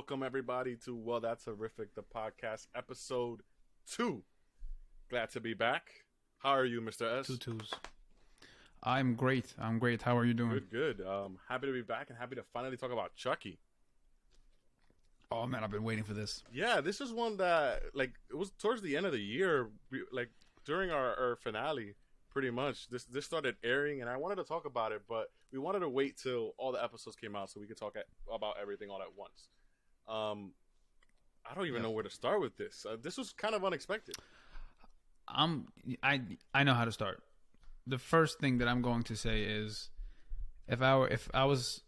welcome everybody to Well That's Horrific, the podcast, episode 2. Glad to be back. How are you, Mr. S? Two twos. I'm great. How are you doing? Good. Happy to be back and happy to finally talk about Chucky. Oh man, I've been waiting for this. Yeah, this is one that, like, it was towards the end of the year, like during our finale, pretty much. This started airing, and I wanted to talk about it, but we wanted to wait till all the episodes came out so we could talk about everything all at once. I don't even know where to start with this. This was kind of unexpected. I know how to start. The first thing that I'm going to say is, if I was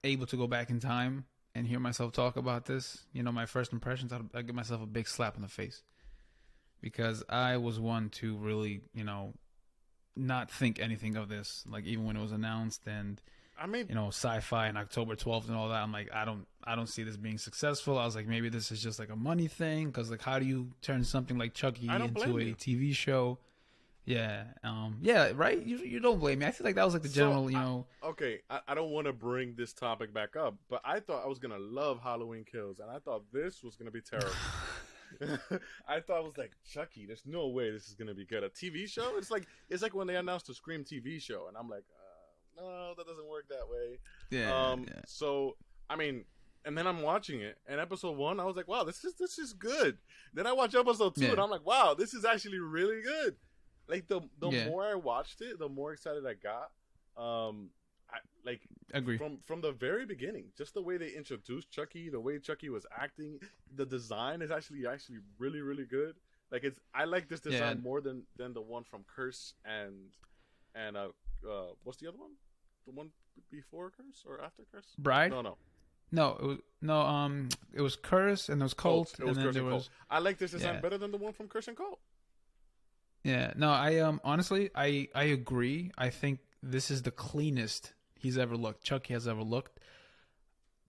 able to go back in time and hear myself talk about this, my first impressions, I'd give myself a big slap in the face, because I was one to really, not think anything of this. Like, even when it was announced, and I mean, sci-fi and October 12th and all that, I'm like, I don't see this being successful. I was like, maybe this is just like a money thing, because like, how do you turn something like Chucky into a TV show? Yeah, right. You don't blame me. I feel like that was like the general, I don't want to bring this topic back up, but I thought I was gonna love Halloween Kills, and I thought this was gonna be terrible. I thought it was like, Chucky, there's no way this is gonna be good. A TV show? It's like when they announced the Scream TV show, and I'm like, no, that doesn't work that way. Yeah. So I mean, and then I'm watching it, and episode 1, I was like, wow, this is good. Then I watch episode 2, and I'm like, wow, this is actually really good. Like, the more I watched it, the more excited I got. I agree. From the very beginning, just the way they introduced Chucky, the way Chucky was acting, the design is actually really, really good. Like, I like this design more than the one from Curse and what's the other one? The one before Curse or after Curse? Bride? No. It was Curse and it was Cult. It was Curse and Cult. I like this design better than the one from Curse and Cult. Yeah, no, I honestly, I agree. I think this is the cleanest he's ever looked. Chucky has ever looked.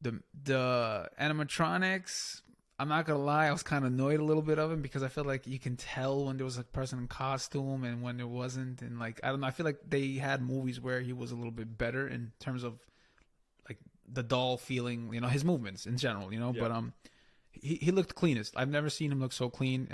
The animatronics, I'm not gonna lie, I was kind of annoyed a little bit of him, because I feel like you can tell when there was a person in costume and when there wasn't, and like, I don't know, I feel like they had movies where he was a little bit better in terms of like the doll feeling, his movements in general, but he looked cleanest. I've never seen him look so clean.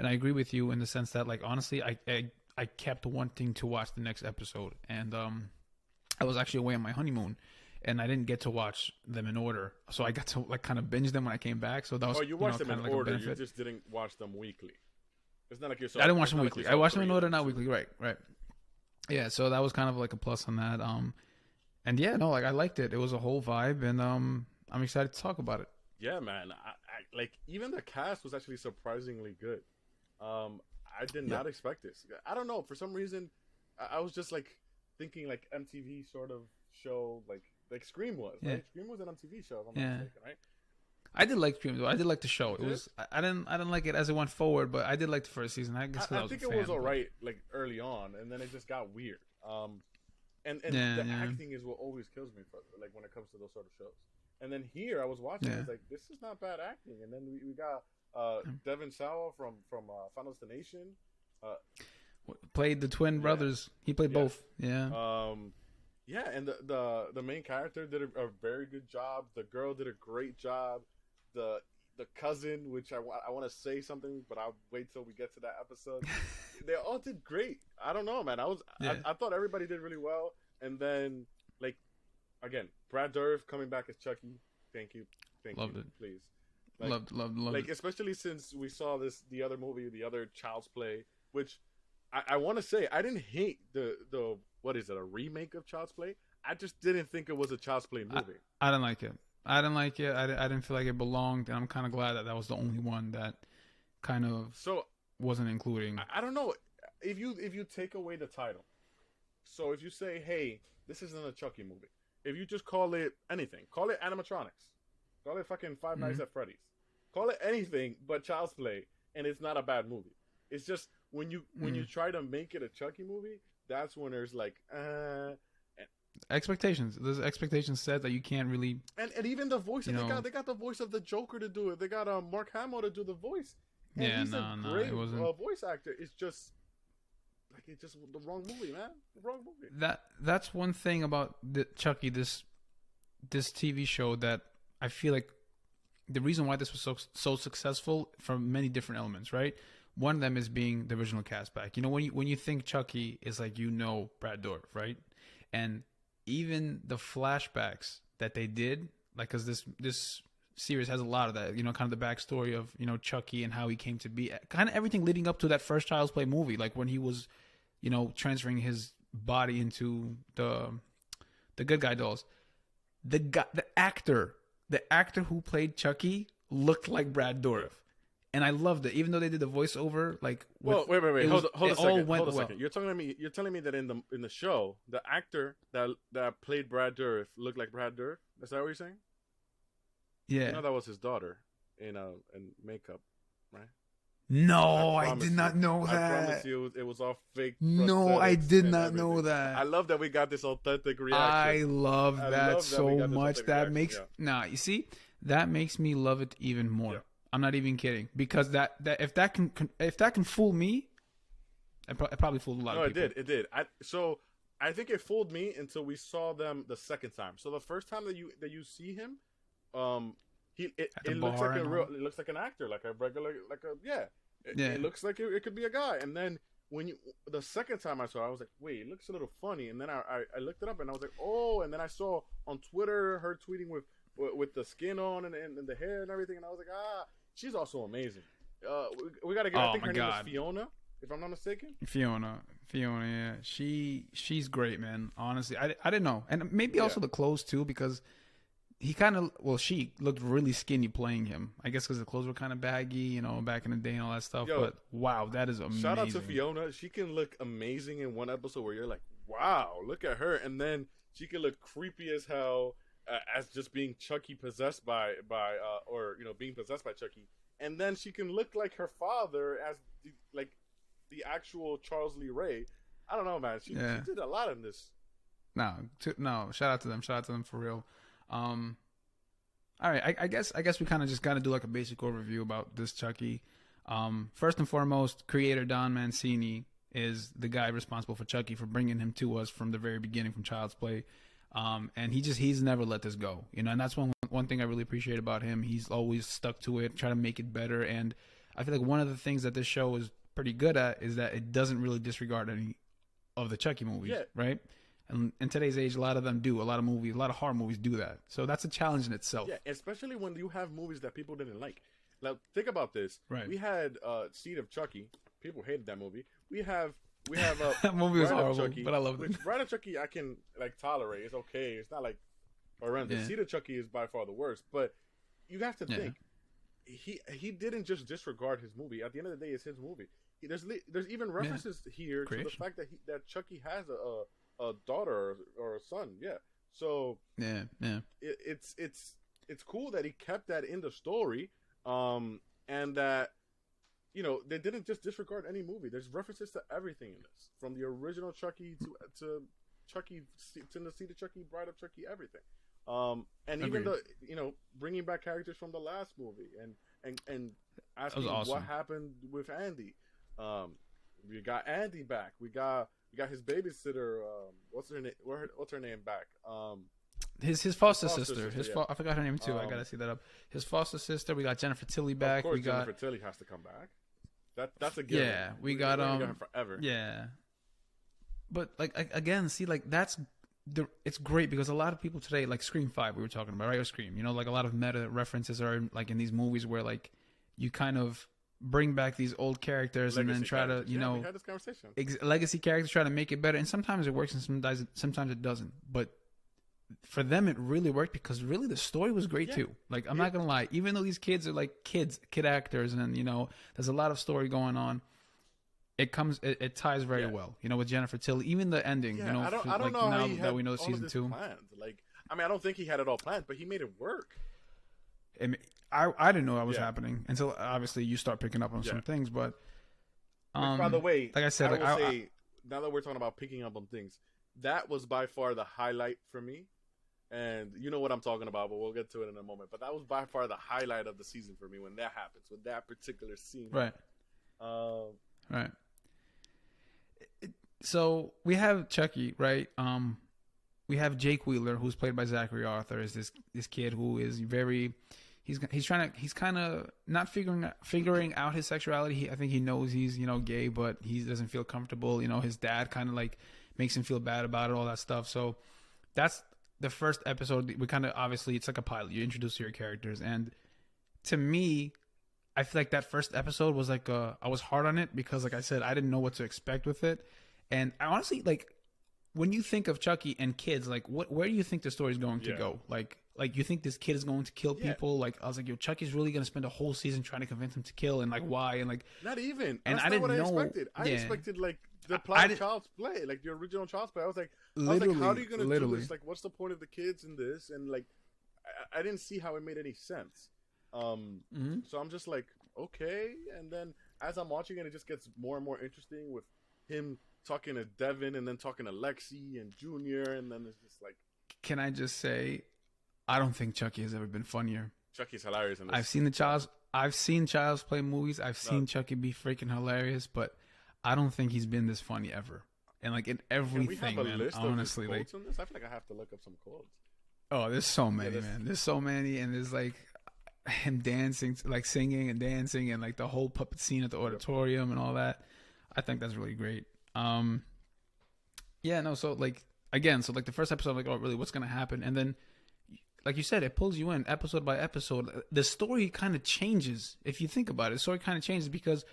And I agree with you in the sense that, like, honestly, I kept wanting to watch the next episode, and I was actually away on my honeymoon, and I didn't get to watch them in order, so I got to like kind of binge them when I came back. So that was you watched them in like order. You just didn't watch them weekly. It's not like you're. I didn't watch them weekly. I watched them in order, not weekly. Right. Yeah, so that was kind of like a plus on that. And yeah, no, like, I liked it. It was a whole vibe, and I'm excited to talk about it. Yeah, man. I like, even the cast was actually surprisingly good. I did not expect this. I don't know, for some reason I was just like thinking like MTV sort of show, like Scream was, right? Scream was an MTV show, if I'm not mistaken, right? I did like Scream though. I did like the show. It was, I didn't like it as it went forward, but I did like the first season. I guess I think it was alright, like early on, and then it just got weird. And the acting is what always kills me for, like, when it comes to those sort of shows. And then here I was watching, I was like, this is not bad acting. And then we got Devin Sawa from Final Destination. Played the twin brothers. He played both. Yeah. And the main character did a very good job. The girl did a great job. The cousin, which I want to say something, but I'll wait till we get to that episode. They all did great. I don't know, man. I thought everybody did really well. And then, like, again, Brad Dourif coming back as Chucky. Thank you. Loved it. Please. Like, loved like, it. Especially since we saw the other movie, the other Child's Play, which I want to say, I didn't hate the what is it, a remake of Child's Play? I just didn't think it was a Child's Play movie. I didn't like it. I didn't feel like it belonged, and I'm kind of glad that was the only one that kind of wasn't including. I don't know if you take away the title. So if you say, hey, this isn't a Chucky movie. If you just call it anything, call it animatronics, call it fucking Five Nights at Freddy's, call it anything but Child's Play, and it's not a bad movie. It's just when you try to make it a Chucky movie, that's when there's like expectations. There's expectations set that you can't really. And even the voice, they got the voice of the Joker to do it. They got Mark Hamill to do the voice. And he's a great voice actor. It's just like, it's just the wrong movie, man. The wrong movie. That's one thing about Chucky, this TV show, that I feel like the reason why this was so successful from many different elements, right? One of them is being the original cast back. You know, when you think Chucky, is like, you know, Brad Dourif, right? And even the flashbacks that they did, like, because this series has a lot of that, you know, kind of the backstory of, you know, Chucky and how he came to be, kind of everything leading up to that first Child's Play movie, like when he was, you know, transferring his body into the good guy dolls. The actor who played Chucky looked like Brad Dourif. And I loved it, even though they did the voiceover. Like, well, wait, hold a second. You're telling me that in the show, the actor that played Brad Dourif looked like Brad Dourif. Is that what you're saying? Yeah. You know that was his daughter in makeup, right? No, I did not know that. I promise you, it was all fake. No, I did not know that. I love that we got this authentic reaction. I love that so much. That makes you see, that makes me love it even more. Yeah. I'm not even kidding, because that if that can fool me, it probably fooled a lot of people. No, it did. I think it fooled me until we saw them the second time. So the first time that you see him, it looks like an actor, like a regular, it looks like it could be a guy. And then the second time I saw it, I was like, wait, it looks a little funny. And then I looked it up and I was like, oh. And then I saw on Twitter her tweeting with the skin on and the hair and everything, and I was like, she's also amazing. We gotta get. I think her name is Fiona, if I'm not mistaken. Fiona, yeah, she's great, man. Honestly, I didn't know, and maybe also the clothes too, because she looked really skinny playing him. I guess because the clothes were kind of baggy, you know, back in the day and all that stuff. But wow, that is amazing. Shout out to Fiona. She can look amazing in one episode where you're like, wow, look at her, and then she can look creepy as hell. As just being Chucky possessed by being possessed by Chucky, and then she can look like her father as the actual Charles Lee Ray. I don't know, man. She did a lot in this. No, shout out to them for real. All right, I guess we kind of just got to do like a basic overview about this Chucky. First and foremost, creator Don Mancini is the guy responsible for Chucky, for bringing him to us from the very beginning, from Child's Play. And he's never let this go, you know, and that's one thing I really appreciate about him. He's always stuck to it, try to make it better. And I feel like one of the things that this show is pretty good at is that it doesn't really disregard any of the Chucky movies, right? And in today's age, a lot of them do. A lot of horror movies do that. So that's a challenge in itself. Yeah, especially when you have movies that people didn't like. Now, think about this. Right. We had Seed of Chucky. People hated that movie. We have that movie was horrible, Chucky, but I loved it. Bride of Chucky I can tolerate. It's okay. It's not like horrendous. Seed of Chucky is by far the worst. But you have to think, he didn't just disregard his movie. At the end of the day, it's his movie. There's even references here to the fact that Chucky has a daughter or a son. Yeah. So it's cool that he kept that in the story, and that, you know, they didn't just disregard any movie. There's references to everything in this, from the original Chucky to Chucky, to the Seed of Chucky, Bride of Chucky, everything. And even the, you know, bringing back characters from the last movie and asking what happened with Andy. We got Andy back. We got his babysitter. What's her name back? His foster sister. I forgot her name too. I gotta see that up. His foster sister. We got Jennifer Tilly back. Of course, Jennifer Tilly has to come back. That's a given. Yeah, we got her forever. Yeah, but like again, see, like it's great because a lot of people today, like Scream 5, we were talking about, right? Or Scream, you know, like a lot of meta references are like in these movies where like you kind of bring back these old characters legacy and then try to, you know, we had this conversation. Legacy characters, try to make it better, and sometimes it works and sometimes it doesn't. But for them, it really worked because really the story was great too. Like, I'm not gonna lie, even though these kids are like kid actors, and you know, there's a lot of story going on. It ties very well, you know, with Jennifer Tilly. Even the ending, you know, I don't like know now how he that we know season 2. Planned. Like, I mean, I don't think he had it all planned, but he made it work. I didn't know that was happening until obviously you start picking up on some things. But which, by the way, like I said, now that we're talking about picking up on things, that was by far the highlight for me. And you know what I'm talking about, but we'll get to it in a moment. But that was by far the highlight of the season for me when that happens, with that particular scene. Right. Right. So we have Chucky, right? We have Jake Wheeler, who's played by Zachary Arthur, is this kid who is he's kind of not figuring out his sexuality. I think he knows he's gay, but he doesn't feel comfortable. His dad kind of like makes him feel bad about it, all that stuff. So that's the first episode. We kind of, obviously it's like a pilot. You introduce your characters, and to me, I feel like that first episode was like I was hard on it because, like I said, I didn't know what to expect with it, and I honestly, like, when you think of Chucky and kids, like, where do you think the story is going to go? Like you think this kid is going to kill people? Like, I was like, yo, Chucky's really going to spend a whole season trying to convince him to kill, and like, why? And like, not even. And that's I not didn't what know. I expected. I expected like the plot of Child's Play, like the original Child's Play. I was like, how are you going to do this? Like, what's the point of the kids in this? And like, I didn't see how it made any sense. So I'm just like, okay. And then as I'm watching it, it just gets more and more interesting with him talking to Devin and then talking to Lexi and Junior, and then it's just like, can I just say, I don't think Chucky has ever been funnier. Chucky's hilarious in this. I've seen Child's Play movies. I've seen Chucky be freaking hilarious, but I don't think he's been this funny ever. And like in everything, man. Honestly, like, on this? I feel like I have to look up some quotes. Oh, there's so many, man. There's so many, and there's like him dancing, like singing and dancing, and like the whole puppet scene at the auditorium and all that. I think that's really great. So like again, so like the first episode, I'm like, oh, really, what's gonna happen? And then, like you said, it pulls you in episode by episode. The story kind of changes if you think about it. The story kind of changes because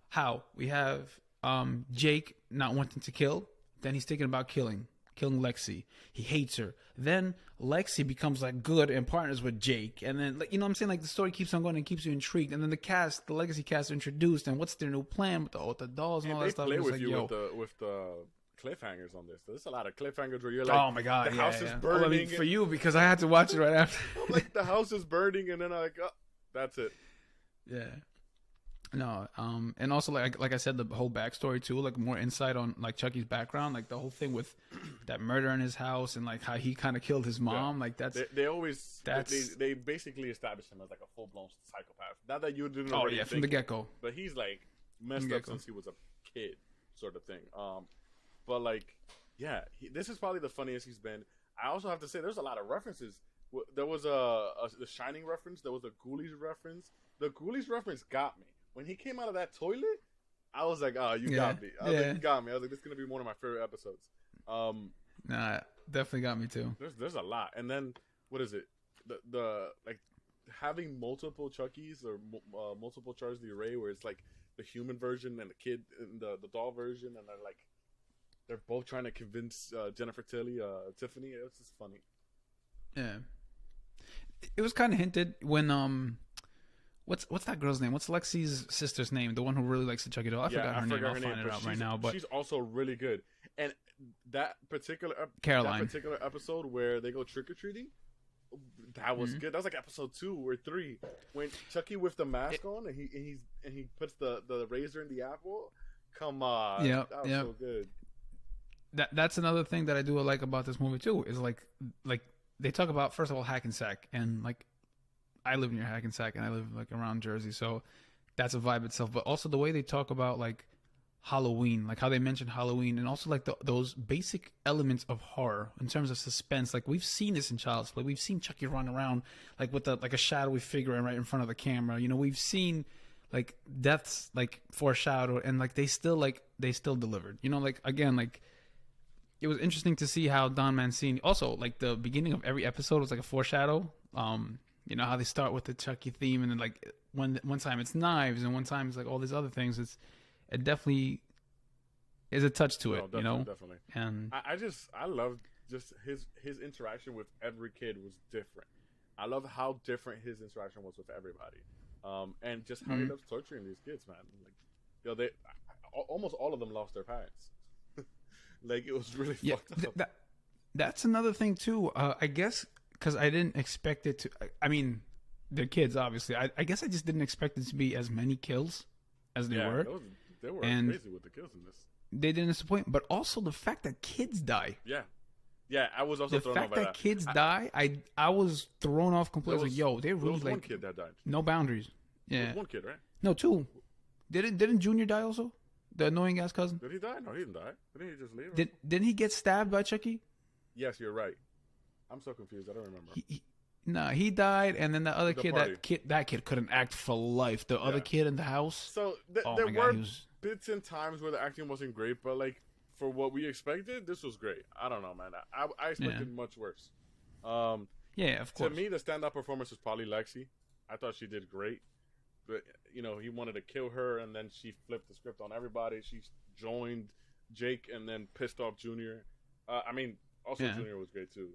how we have Jake not wanting to kill, then he's thinking about killing Lexi. He hates her. Then Lexi becomes like good and partners with Jake, and then like, you know what I'm saying, like the story keeps on going and keeps you intrigued. And then the legacy cast introduced, and what's their new plan with the dolls and all that stuff. Play with like, you with the cliffhangers on this. There's a lot of cliffhangers where you're like, oh my god, the house is burning. I mean, for you, because I had to watch it right after. I'm like, the house is burning, and then I'm like, oh, that's it. Yeah. No, and also like I said, the whole backstory too, like more insight on like Chucky's background, like the whole thing with that murder in his house and like how he kind of killed his mom. Yeah. Like they basically established him as like a full blown psychopath. Not that you didn't. Oh yeah, from the get go. But he's like messed up since he was a kid, sort of thing. But like, yeah, this is probably the funniest he's been. I also have to say, there's a lot of references. There was the Shining reference. There was a Ghoulies reference. The Ghoulies reference got me. When he came out of that toilet, I was like, "Oh, you got me." I was like, "You got me." I was like, "This is gonna be one of my favorite episodes." Nah, definitely got me too. There's a lot, and then what is it? The like having multiple Chuckies or multiple Charles the Ray, where it's like the human version and the kid and the doll version, and they're both trying to convince Jennifer Tiffany. It was just funny. Yeah, it was kind of hinted when What's that girl's name? What's Lexi's sister's name? The one who really likes the Chucky doll. I forgot her name. I'll find it out right now. But she's also really good. And that particular episode where they go trick or treating, that was good. That was like episode 2 or 3 when Chucky with the mask on and he puts the razor in the apple. Come on, that was so good. That's another thing that I do like about this movie too. Is like they talk about, first of all, Hackensack, and like, I live near Hackensack and I live like around Jersey, so that's a vibe itself. But also the way they talk about like Halloween, like how they mention Halloween, and also like those basic elements of horror in terms of suspense. Like we've seen this in Child's Play. We've seen Chucky run around like with like a shadowy figure right in front of the camera. You know, we've seen like deaths like foreshadowed, and like they still delivered. You know, like again, like it was interesting to see how Don Mancini also, like the beginning of every episode was like a foreshadow. You know how they start with the Chucky theme, and then like one time it's knives, and one time it's like all these other things. It definitely is a touch to it, definitely, you know. Definitely. And I love just his interaction with every kid was different. I love how different his interaction was with everybody, and just how he loves torturing these kids, man. Like, they almost all of them lost their parents. Like it was really fucked up. That's another thing too. I guess. Because I didn't expect it to. I mean, they're kids, obviously. I guess I just didn't expect it to be as many kills as they were. They were crazy with the kills in this. They didn't disappoint, but also the fact that kids die. Yeah. I was also thrown off by that. The fact that kids die, I was thrown off completely. Like, yo, they really there was like one kid that died. No boundaries. Yeah, there was one kid, right? No, 2. Didn't Junior die also? The annoying ass cousin. Did he die? No, he didn't die. Didn't he just leave? Didn't he get stabbed by Chucky? Yes, you're right. I'm so confused. I don't remember. No, he died, and then the other The kid, party. that kid couldn't act for life. The other kid in the house. So Oh there my were God, he was. bits and times where the acting wasn't great, but like for what we expected, this was great. I don't know, man. I expected much worse. Yeah, of course. To me, the standout performance was probably Lexi. I thought she did great. But he wanted to kill her, and then she flipped the script on everybody. She joined Jake, and then pissed off Junior. Junior was great too.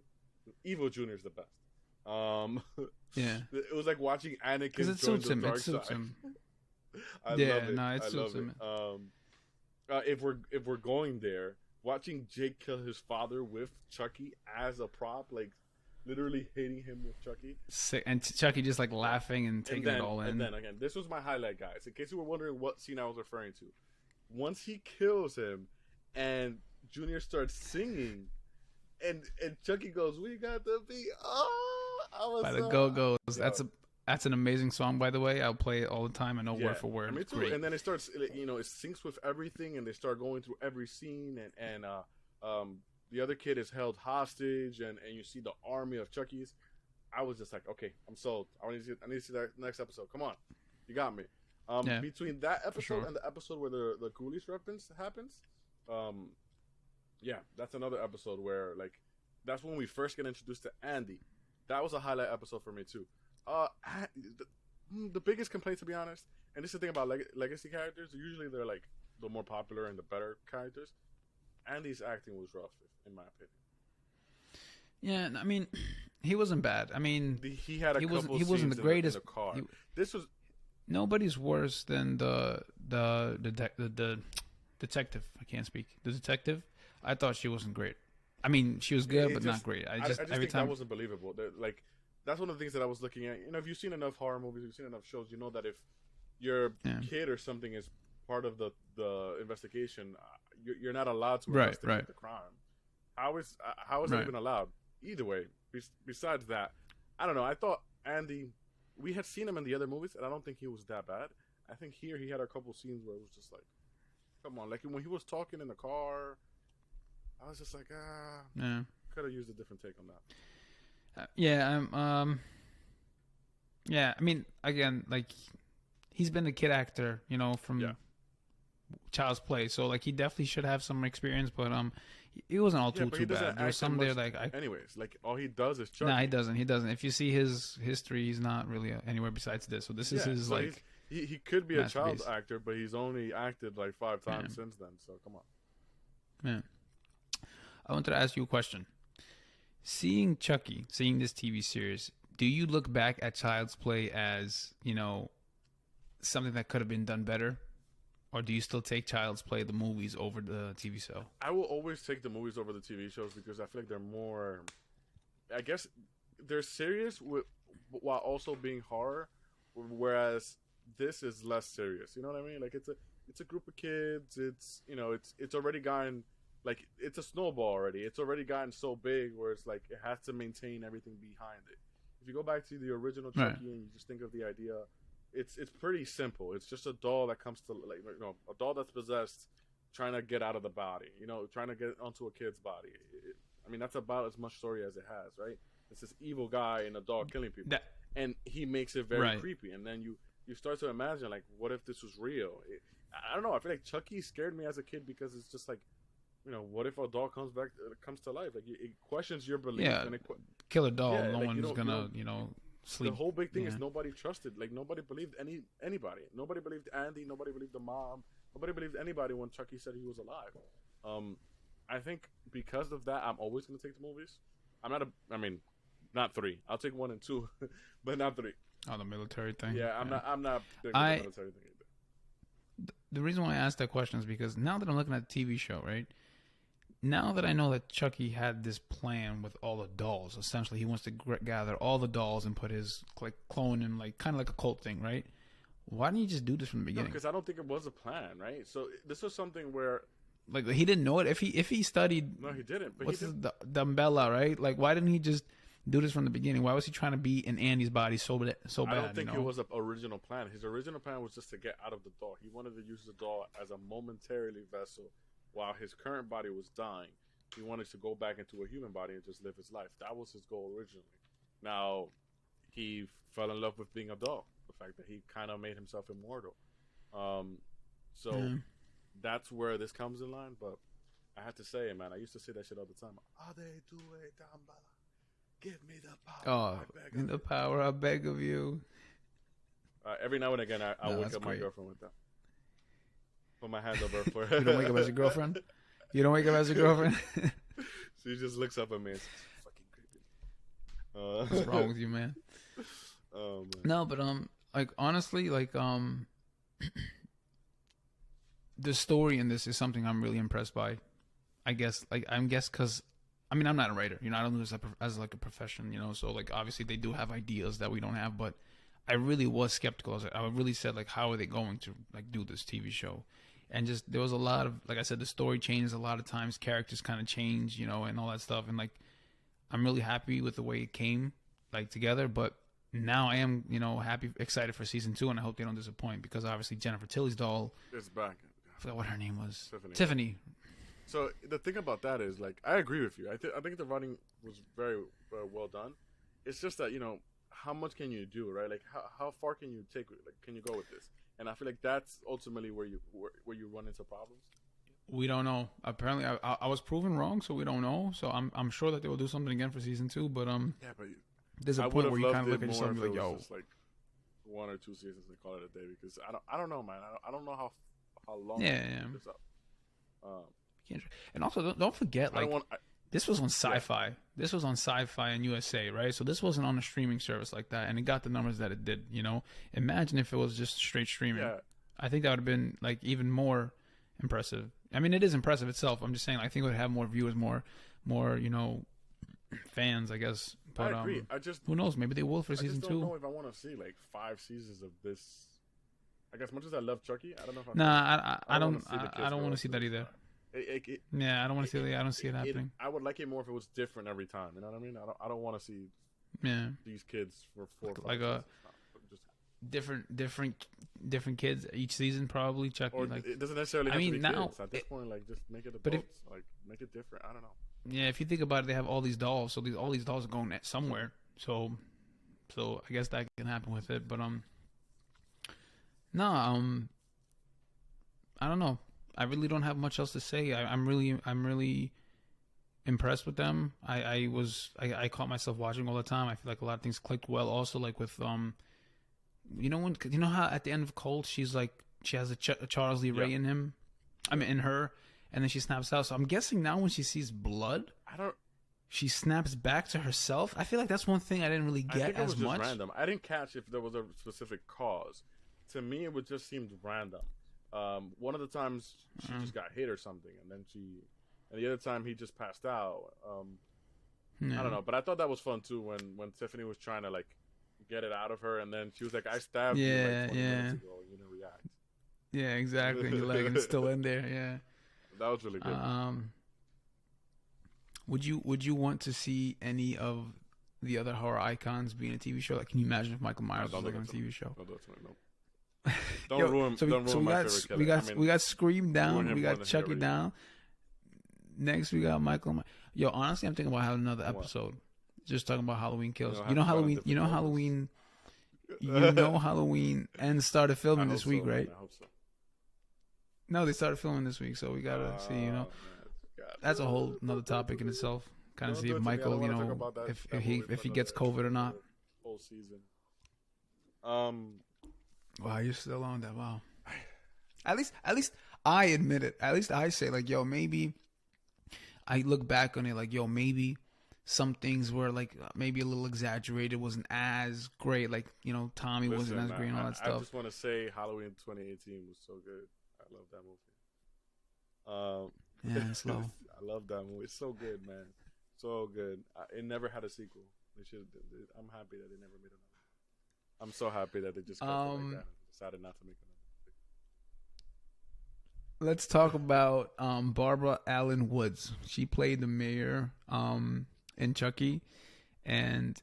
Evil Junior's the best. Yeah, it was like watching Anakin because it join suits the him. dark It suits side. him. I love it. No, it I suits love him. it. If we're going there, watching Jake kill his father with Chucky as a prop, like literally hitting him with Chucky, Sick. And Chucky just like laughing and taking it all in. And then again, this was my highlight, guys. In case you were wondering what scene I was referring to, once he kills him, and Junior starts singing, and Chucky goes, "We got the beat." Oh, I was By the Go-Go's. That's an amazing song, by the way. I'll play it all the time. I know word for word. Me too. Great. And then it starts, it syncs with everything, and they start going through every scene, and the other kid is held hostage, and you see the army of Chuckies. I was just like, okay, I'm sold. I need to see that next episode. Come on, you got me. Between that episode and the episode where the Ghoulies reference happens, that's another episode where like that's when we first get introduced to Andy. That was a highlight episode for me too. The biggest complaint, to be honest, and this is the thing about legacy characters, usually they're like the more popular and the better characters. Andy's acting was rough, in my opinion. Yeah, I mean, he wasn't bad. I mean, he had he wasn't the greatest. In the car. This was nobody's worse than the detective. I can't speak. The detective. I thought she wasn't great. I mean, she was good, but not great. I just every think time that wasn't believable. Like that's one of the things that I was looking at. If you've seen enough horror movies, you've seen enough shows, you know that if your kid or something is part of the investigation, you're not allowed to investigate the crime. How is it even allowed? Either way, besides that, I don't know. I thought Andy, we had seen him in the other movies, and I don't think he was that bad. I think here he had a couple scenes where it was just like, come on, like when he was talking in the car, I was just like, could have used a different take on that. I mean, again, like he's been a kid actor, from Child's Play, so like he definitely should have some experience, but it wasn't all too bad. There was some there like anyways, like all he does is Chucky. No, he doesn't. If you see his history, he's not really anywhere besides this. So this is his so like he could be a child actor, but he's only acted like 5 times since then. So come on. Man, I wanted to ask you a question. Seeing Chucky, seeing this TV series, do you look back at Child's Play as something that could have been done better? Or do you still take Child's Play, the movies, over the TV show? I will always take the movies over the TV shows because I feel like they're more... I guess they're serious while also being horror, whereas this is less serious. You know what I mean? Like it's a group of kids. It's it's already gotten like it's a snowball already. It's already gotten so big where it's like it has to maintain everything behind it. If you go back to the original Chucky and you just think of the idea. It's pretty simple. It's just a doll that comes to a doll that's possessed, trying to get out of the body. Trying to get onto a kid's body. I mean, that's about as much story as it has, right? It's this evil guy and a doll killing people, and he makes it very creepy. And then you start to imagine like, what if this was real? I don't know. I feel like Chucky scared me as a kid because it's just like, what if a doll comes to life? Like it questions your belief. Yeah, and kill a doll. No one's gonna sleep. The whole big thing is nobody trusted. Like nobody believed anybody. Nobody believed Andy. Nobody believed the mom. Nobody believed anybody when Chucky said he was alive. I think because of that, I'm always going to take the movies. Not 3. I'll take 1 and 2, but not 3. Oh, the military thing. Yeah, I'm not big with the military thing either. The reason why I asked that question is because now that I'm looking at the TV show, right? Now that I know that Chucky had this plan with all the dolls, essentially he wants to gather all the dolls and put his clone in kind of like a cult thing, right? Why didn't you just do this from the beginning? Because I don't think it was a plan, right? So this was something where he didn't know it. If he studied, no, he didn't. But the umbrella, right? Like why didn't he just do this from the beginning? Why was he trying to be in Andy's body so bad? I don't think it was an original plan. His original plan was just to get out of the doll. He wanted to use the doll as a momentarily vessel. While his current body was dying, he wanted to go back into a human body and just live his life. That was his goal originally. Now, he fell in love with being a doll. The fact that he kind of made himself immortal. So that's where this comes in line. But I have to say, man, I used to say that shit all the time. Give me the power. I beg of you. Every now and again, I wake up my girlfriend with that. Put my hand over for her. You don't wake up as your girlfriend? You don't wake up as your girlfriend? She just looks up at me and says, fucking creepy. What's wrong with you, man? Oh, man. No, but like honestly, like the story in this is something I'm really impressed by. I guess because I mean I'm not a writer, you know, I don't do this as like a profession, you know, so like obviously they do have ideas that we don't have, but I really was skeptical. I really said like, how are they going to like do this TV show? And just there was a lot of, like I said, the story changes a lot of times, characters kind of change, you know, and all that stuff. And like I'm really happy with the way it came like together, but now I am, you know, excited for season 2, and I hope they don't disappoint, because obviously Jennifer Tilly's doll is back. I forgot what her name was. Tiffany. So the thing about that is, like, I agree with you. I think the writing was very well done. It's just that, you know, how much can you do, right? Like, how far can you take? Like, can you go with this? And I feel like that's ultimately where you run into problems. We don't know. Apparently, I was proven wrong, so we don't know. So I'm sure that they will do something again for season 2. But yeah, but there's a point where you kind of look at yourself and be like, yo, just like 1 or 2 seasons and call it a day, because I don't know, man. I don't know how long. Yeah. This up. And also, don't forget, like, this was on Sci-Fi. Yeah. This was on Sci-Fi and USA, right? So this wasn't on a streaming service like that, and it got the numbers that it did. You know, imagine if it was just straight streaming. Yeah. I think that would have been like even more impressive. I mean, it is impressive itself. I'm just saying, I think it would have more viewers, more, you know, fans, I guess. But, I agree. Who knows? Maybe they will for season 2. I don't know if I want to see like 5 seasons of this. I guess much as I love Chucky, I don't know if I don't want to see that either. I don't want to see that. I don't see it happening. I would like it more if it was different every time. You know what I mean? I don't want to see these kids for 4 or 5 like a different kids each season, probably. Chucky, or like, it doesn't necessarily have to be now, kids. At this point, like, just make it adults. Like, make it different. I don't know. Yeah, if you think about it, they have all these dolls, so all these dolls are going somewhere. So I guess that can happen with it. But I don't know. I really don't have much else to say. I'm really impressed with them. I caught myself watching all the time. I feel like a lot of things clicked well. Also, like with you know how at the end of Cold she has a Charles Lee Ray in him. I mean in her, and then she snaps out. So I'm guessing now when she sees blood, she snaps back to herself. I feel like that's one thing I didn't really get as much. I think it was much. Just random. I didn't catch if there was a specific cause. To me, it would just seemed random. One of the times she just got hit or something, and the other time he just passed out. I don't know, but I thought that was fun too when Tiffany was trying to like get it out of her, and then she was like, "I stabbed you like 20 minutes ago, and you didn't react." Yeah, exactly. And your leg and it's still in there. Yeah, that was really good. Would you want to see any of the other horror icons be in a TV show? Like, can you imagine if Michael Myers was like on a TV show? Don't ruin my favorite killer. We got Scream down. We got Chucky down. Next, we got Michael Myers. Yo, honestly, I'm thinking about having another episode just talking about Halloween kills. You know Halloween. You know Halloween. You know Halloween and started filming this week, right? I hope so. No, they started filming this week, so we gotta see. You know, that's a whole another topic in itself. Kind of see if Michael, you know, if he gets COVID or not. Whole season. Wow, you're still on that. Wow. At least I admit it. At least I say, like, yo, maybe I look back on it like, yo, maybe some things were like maybe a little exaggerated, wasn't as great. Like, you know, Tommy wasn't as great and all that stuff. I just want to say Halloween 2018 was so good. I love that movie. Yeah, it's low. I love that movie. It's so good, man. So good. It never had a sequel. I'm happy that they never made another. I'm so happy that they just kept it like that and decided not to make another. Let's talk about Barbara Alyn Woods. She played the mayor in Chucky, and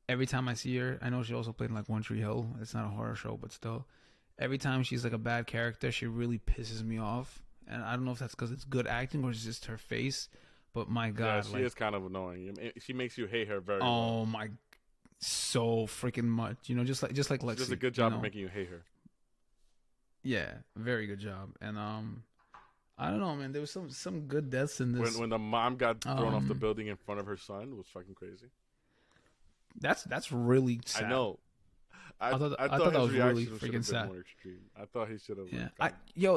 every time I see her, I know she also played in like One Tree Hill. It's not a horror show, but still, every time she's like a bad character, she really pisses me off. And I don't know if that's because it's good acting or it's just her face. But my God, yeah, she is kind of annoying. She makes you hate her very well. Oh my. so freaking much. You know, just like Lexi. She does a good job of making you hate her. Yeah, very good job. And I don't know, man. There was some good deaths in this. When the mom got thrown off the building in front of her son, it was fucking crazy. That's really sad. I know. I thought that was really freaking sad. More extreme. I thought he should have. Yeah.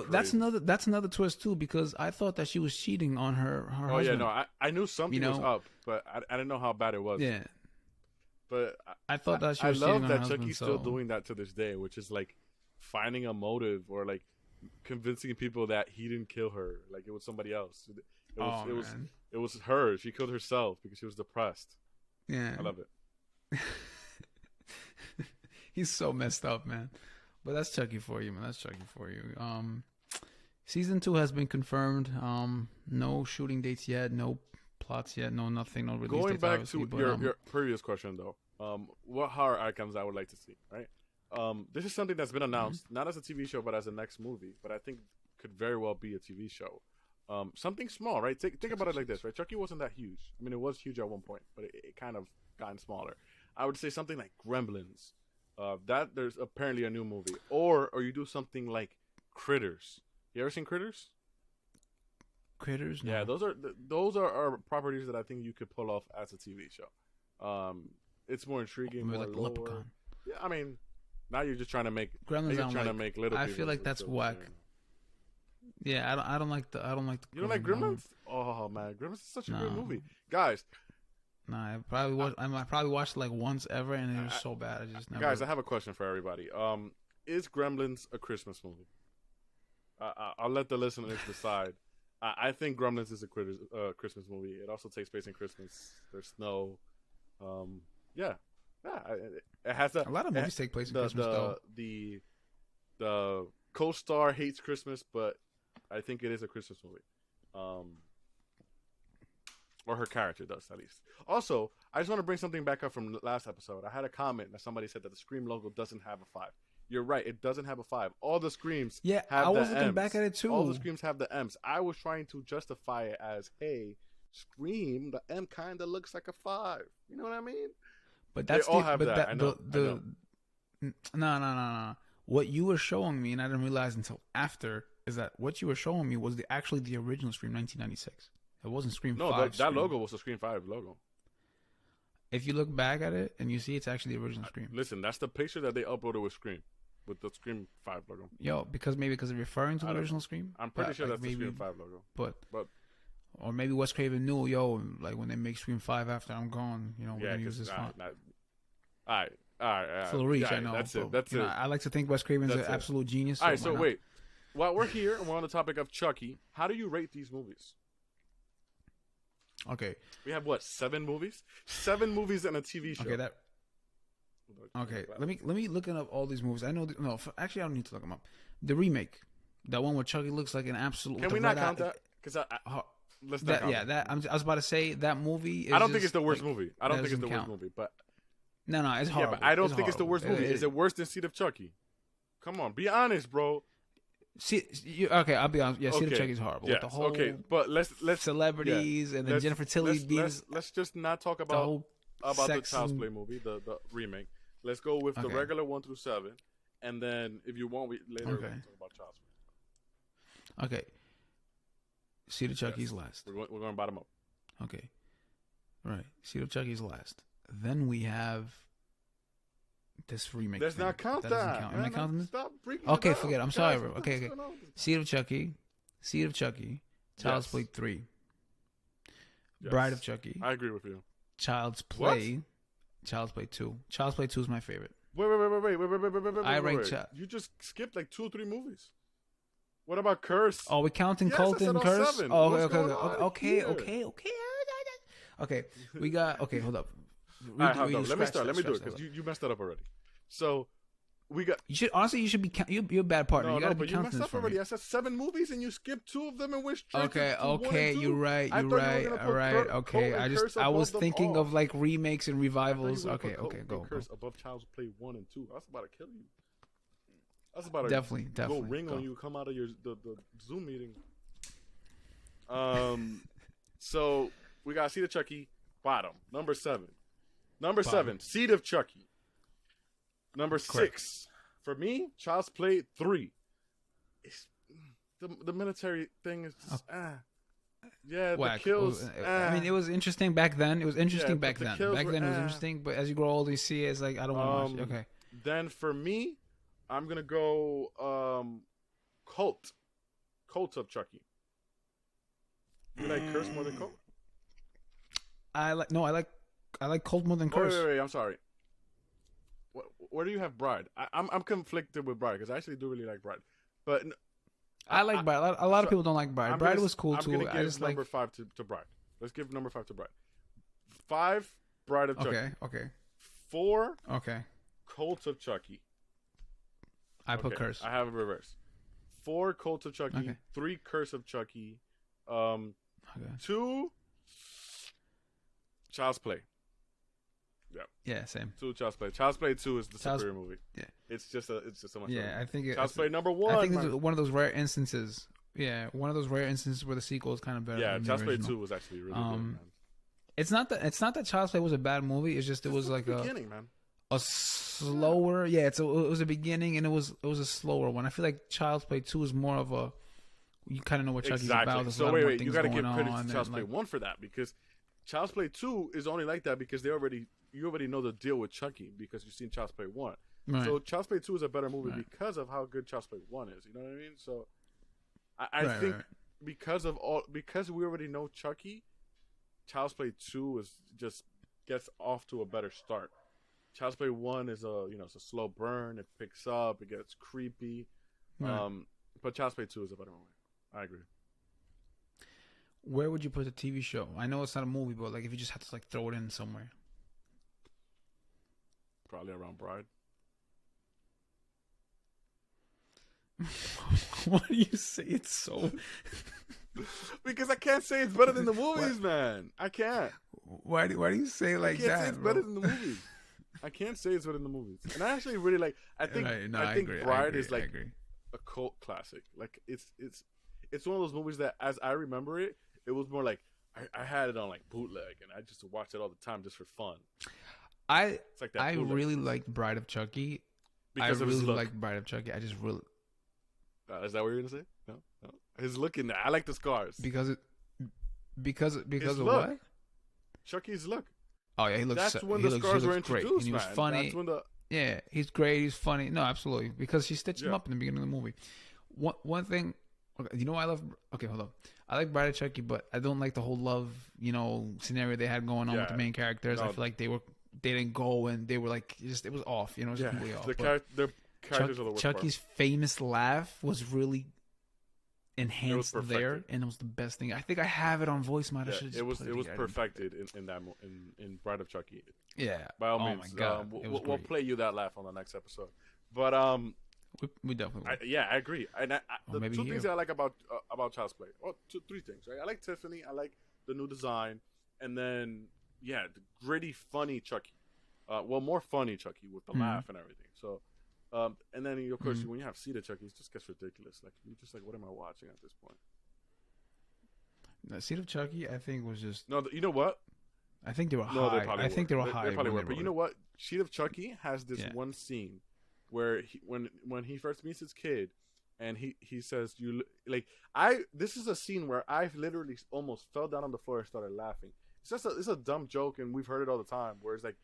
That's another twist too, because I thought that she was cheating on her husband. Oh yeah, no, I knew something was up, but I didn't know how bad it was. Yeah. But I thought that she was cheating on her husband. I love that Chucky's still doing that to this day, which is like finding a motive or like convincing people that he didn't kill her, like it was somebody else. It was her. She killed herself because she was depressed. Yeah, I love it. He's so messed up, man. But that's Chucky for you, man. That's Chucky for you. Season 2 has been confirmed. No shooting dates yet. No plots yet. No nothing. No release dates. Going back to your previous question, though, what horror icons I would like to see, right? This is something that's been announced, not as a TV show, but as a next movie. But I think could very well be a TV show. Something small, right? Think about it like this, right? Chucky wasn't that huge. I mean, it was huge at one point, but it kind of gotten smaller. I would say something like Gremlins. That there's apparently a new movie, or you do something like Critters. You ever seen Critters? Critters, no. Yeah, those are properties that I think you could pull off as a TV show. It's more intriguing, more like Leprechaun. Yeah, I mean, now you're just trying to make Gremlins. You're trying to make little. I feel like that's whack. Yeah, I don't like the. You don't like Gremlins? Oh man, Gremlins is such a good movie, guys. Nah, I probably watched it like once ever, and it was so bad. I just never. Guys, I have a question for everybody. Is Gremlins a Christmas movie? I'll let the listeners decide. I think Gremlins is a Christmas movie. It also takes place in Christmas. There's snow. Yeah. It has a lot of movies take place in Christmas. Though the co-star hates Christmas, but I think it is a Christmas movie. Or her character does, at least. Also, I just want to bring something back up from the last episode. I had a comment that somebody said that the Scream logo doesn't have a 5. You're right, it doesn't have a 5. All the Screams have the M's. I was looking back at it too. All the Screams have the M's. I was trying to justify it as, hey, Scream, the M kind of looks like a 5. You know what I mean? But that's they all have that. I know. No. What you were showing me, and I didn't realize until after, is that what you were showing me was actually the original Scream 1996. It wasn't Scream 5. No, that logo was the Scream 5 logo. If you look back at it and you see it's actually the original Scream. Listen, that's the picture that they uploaded with Scream, with the Scream 5 logo. Yo, because it's referring to the original Scream? I'm pretty sure that's the Scream 5 logo. But or maybe Wes Craven knew, like when they make Scream 5 after I'm gone, we're going to use this font. All right. It's a little reach, I know. That's it. I like to think Wes Craven's an absolute genius. All right, so wait. While we're here and we're on the topic of Chucky, how do you rate these movies? Okay. We have 7 movies? 7 movies and a TV show. Okay, let me look up all these movies. I know. Actually, I don't need to look them up. The remake, that one where Chucky looks like an absolute. Can we not count that? Because let's not count that. I was about to say that movie. I don't think it's the worst movie. I don't think it's the worst movie, but no, it's horrible. Yeah, but I don't think it's the worst movie. Is it worse than Seed of Chucky? Come on, be honest, bro. Okay, I'll be honest. Yeah, Seed of Chucky's horrible. Yes, with the whole but let's celebrities and then Jennifer Tilly being. Let's just not talk about the Child's Play movie, the remake. Let's go with the regular 1 through 7, and then if you want, we can talk about Child's Play. Okay. Seed of Chucky's last. We're going bottom up. Okay. Right. Seed of Chucky's last. Then we have this remake. Let's not count that. Count. Am I counting this? Stop breaking Okay, it forget it. I'm sorry, bro. Okay. Seed of Chucky, Child's Play 3, Bride of Chucky. I agree with you. Child's Play, Child's Play 2. Child's Play 2 is my favorite. Wait. I ranked. You just skipped like 2 or 3 movies. What about Curse? Oh, we're counting Cult and Curse? 7. Oh, okay. Okay, we got. Okay, hold up. Let me start. Let me do it because you messed that up already. So we got. You should be. You're a bad partner. No, you gotta but be you messed up already. Me. I said 7 movies and you skipped 2 of them and went straight Okay, to 1 and 2. You're right. All right. Okay, I was thinking of like remakes and revivals. Okay, go. Curse above Child's Play 1 and 2. That's about to kill you. That's about to definitely go ring on you. Come out of the Zoom meeting. So we got Seed of Chucky, bottom number 7. Number 7, Seed of Chucky. Number Correct. 6, for me, Child's Play 3. It's, the military thing is just, yeah, Whack. the kills. I mean, it was interesting back then. It was interesting Yeah, back but the then. kills Back were, then it was interesting, but as you grow older, you see it, it's like, I don't want to watch it. Okay. Then for me, I'm going to go Cult of Chucky. You like Curse more than Cult? I like Cult more than Curse. Wait, I'm sorry. Where do you have Bride? I'm conflicted with Bride because I actually do really like Bride, but I like Bride. A lot of people don't like Bride. Bride was cool too. I'm gonna give number 5 to Bride. Let's give number 5 to Bride. 5, Bride of Chucky. Okay. 4, Okay. Cult of Chucky. I put Curse. I have it reversed. 4, Cult of Chucky. Okay. 3, Curse of Chucky. Okay. 2, Child's Play. Yeah, same. 2, Child's Play. Child's Play 2 is the superior movie. Yeah. It's just so much fun. Yeah, I think Child's Play number 1. I think this is one of those rare instances. Yeah, one of those rare instances where the sequel is kind of better. Yeah, than Child's the Play original. 2 was actually really good, man. It's not that Child's Play was a bad movie. It's just it was like beginning, man. A slower. Yeah, it was a beginning and it was a slower one. I feel like Child's Play 2 is more of a, you kind of know what Chucky's about. There's So wait, you got to give credit on, to Child's Play 1 for that, because Child's Play 2 is only like that because you already know the deal with Chucky because you've seen Child's Play 1. Right. So Child's Play 2 is a better movie because of how good Child's Play 1 is. You know what I mean? So I think because we already know Chucky, Child's Play 2 is just gets off to a better start. Child's Play 1 is it's a slow burn. It picks up. It gets creepy. But Child's Play 2 is a better movie. I agree. Where would you put the TV show? I know it's not a movie, but like if you just had to like throw it in somewhere. Probably around Bride. Why do you say it's so? Because I can't say it's better than the movies, man. I can't. Why do you say it like that? I can't say it's better than the movies. I can't say it's better than the movies. And I actually really like. I think Bride is like a cult classic. Like it's one of those movies that, as I remember it, it was more like I had it on like bootleg, and I just watched it all the time just for fun. I really liked Bride of Chucky. Because I of his really look. liked Bride of Chucky. I just really. Is that what you're gonna say? No. His look in there. I like the scars. Because of His what? look. Chucky's look. Oh yeah, he looks. That's when the scars were introduced, great. And he was man. funny. That's when Yeah, he's great. He's funny. No, absolutely, because she stitched him up in the beginning of the movie. One thing, okay, you know what I love? Okay, hold on. I like Bride of Chucky, but I don't like the whole love, scenario they had going on with the main characters. I feel like they didn't go and they were like, it was off. It was completely off. The characters are the worst Chucky's famous laugh was really enhanced there, and it was the best thing. I think I have it on voice mod. Yeah, it was perfected in Bride of Chucky. Yeah, by all means. My God. We'll play you that laugh on the next episode. But we definitely will. I agree. And the two things that I like about Child's Play, three things. Right? I like Tiffany. I like the new design, and then the gritty, funny Chucky. More funny Chucky with the laugh and everything. So. And then of course when you have Seed of Chucky, it just gets ridiculous. Like you're just like, what am I watching at this point? No, Seed of Chucky, I think was just no. You know what? I think they were high. No, they probably I think they were high. They probably were. But you know what? Seed of Chucky has this one scene where when he first meets his kid, and he says, this is a scene where I've literally almost fell down on the floor and started laughing. It's a dumb joke, and we've heard it all the time. Where it's like,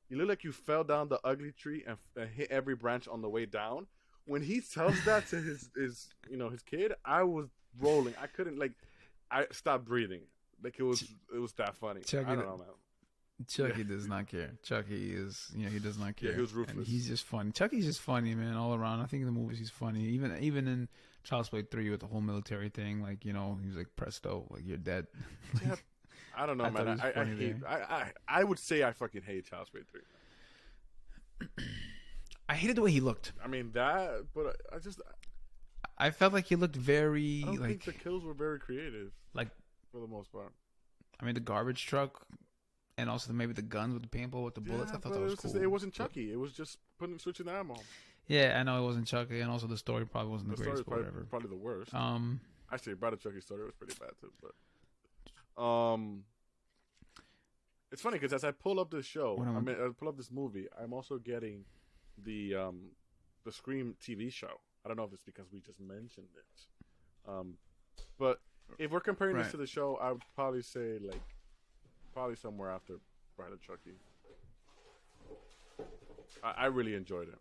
you look like you fell down the ugly tree and hit every branch on the way down. When he tells that to his kid, I was rolling. I couldn't I stopped breathing. Like it was that funny. Chucky, I don't know, man. Chucky does not care. Chucky is he does not care. Yeah, he was ruthless. And he's just funny. Chucky's just funny, man, all around. I think in the movies he's funny. Even in Child's Play 3 with the whole military thing, he was like, presto, like you're dead. Yeah. I don't know, man. I would say I fucking hate Child's Play 3. I hated the way he looked. I mean that, but I felt like he looked very. I don't think the kills were very creative. For the most part. I mean, the garbage truck, and also maybe the guns with the paintball with the bullets. I thought that was cool. It wasn't Chucky. It was just switching the ammo. Yeah, I know it wasn't Chucky, and also the story probably wasn't the greatest. Probably the worst. Actually, Bride of Chucky's story was pretty bad too, but. It's funny because as I pull up this show, What am I- I pull up this movie, I'm also getting the Scream TV show. I don't know if it's because we just mentioned it. But if we're comparing this Right. to the show, I would probably say probably somewhere after Bride of Chucky. I really enjoyed it.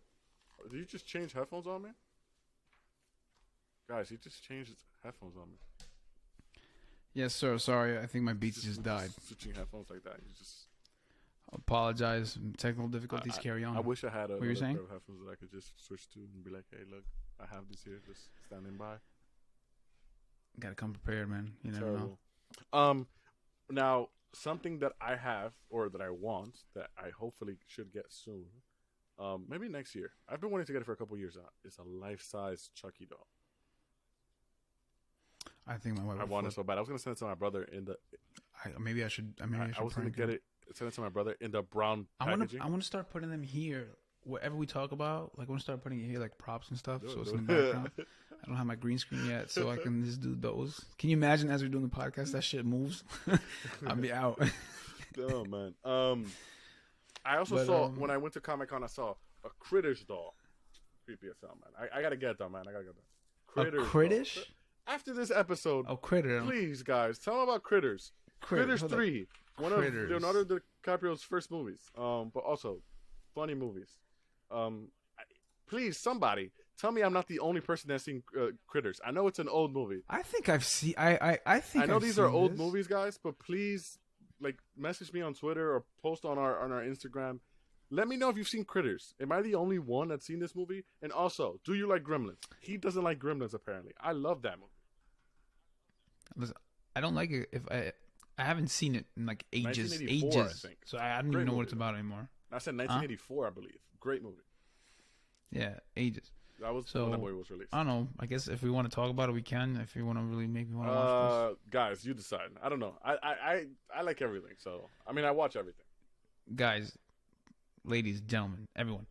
Did you just change headphones on me? Guys, he just changed his headphones on me. Yes, sir. Sorry, I think my beats just died. Switching headphones like that. You just Apologize. Technical difficulties. Carry on. I wish I had a What were you saying? pair of headphones that I could just switch to and be like, hey, look, I have these here, just standing by. Gotta come prepared, man. You never know. Terrible. Now something that I have or that I want that I hopefully should get soon, maybe next year. I've been wanting to get it for a couple years now. It's a life-size Chucky doll. I think my wife. I want it so bad. I was gonna send it to my brother in the. Maybe I should. I was gonna get it. Send it to my brother in the brown I packaging. want to start putting them here. Whatever we talk about, like I want to start putting it here, like props and stuff. Do So it, it's do in the it. background. I don't have my green screen yet, so I can just do those. Can you imagine as we're doing the podcast, that shit moves? I'll be out. Oh man. I also saw when I went to Comic-Con, I saw a Critters doll. Creepy as hell, man. I gotta get that, man. I gotta get that. Critters? Doll. After this episode, Critter. please, guys, tell them about Critters. Critters Hold on. 3, one Critters. of Leonardo DiCaprio's first movies. But also funny movies. Please, somebody tell me I'm not the only person that's seen Critters. I know it's an old movie. I think I've seen. I think I know I've these seen are old this. movies, guys, but please, message me on Twitter or post on our Instagram. Let me know if you've seen Critters. Am I the only one that's seen this movie? And also, do you like Gremlins? He doesn't like Gremlins, apparently. I love that movie. Listen, I don't like it. If I haven't seen it in like ages. 1984, I think. So I don't Great even know what movie, it's about anymore. I said 1984, I believe. Great movie. Yeah, ages. That was So, when that movie was released. I don't know. I guess if we want to talk about it, we can. If you want to really make me want to watch Guys, you decide. I don't know. I like everything. So I mean, I watch everything. this, guys, ladies, gentlemen, everyone,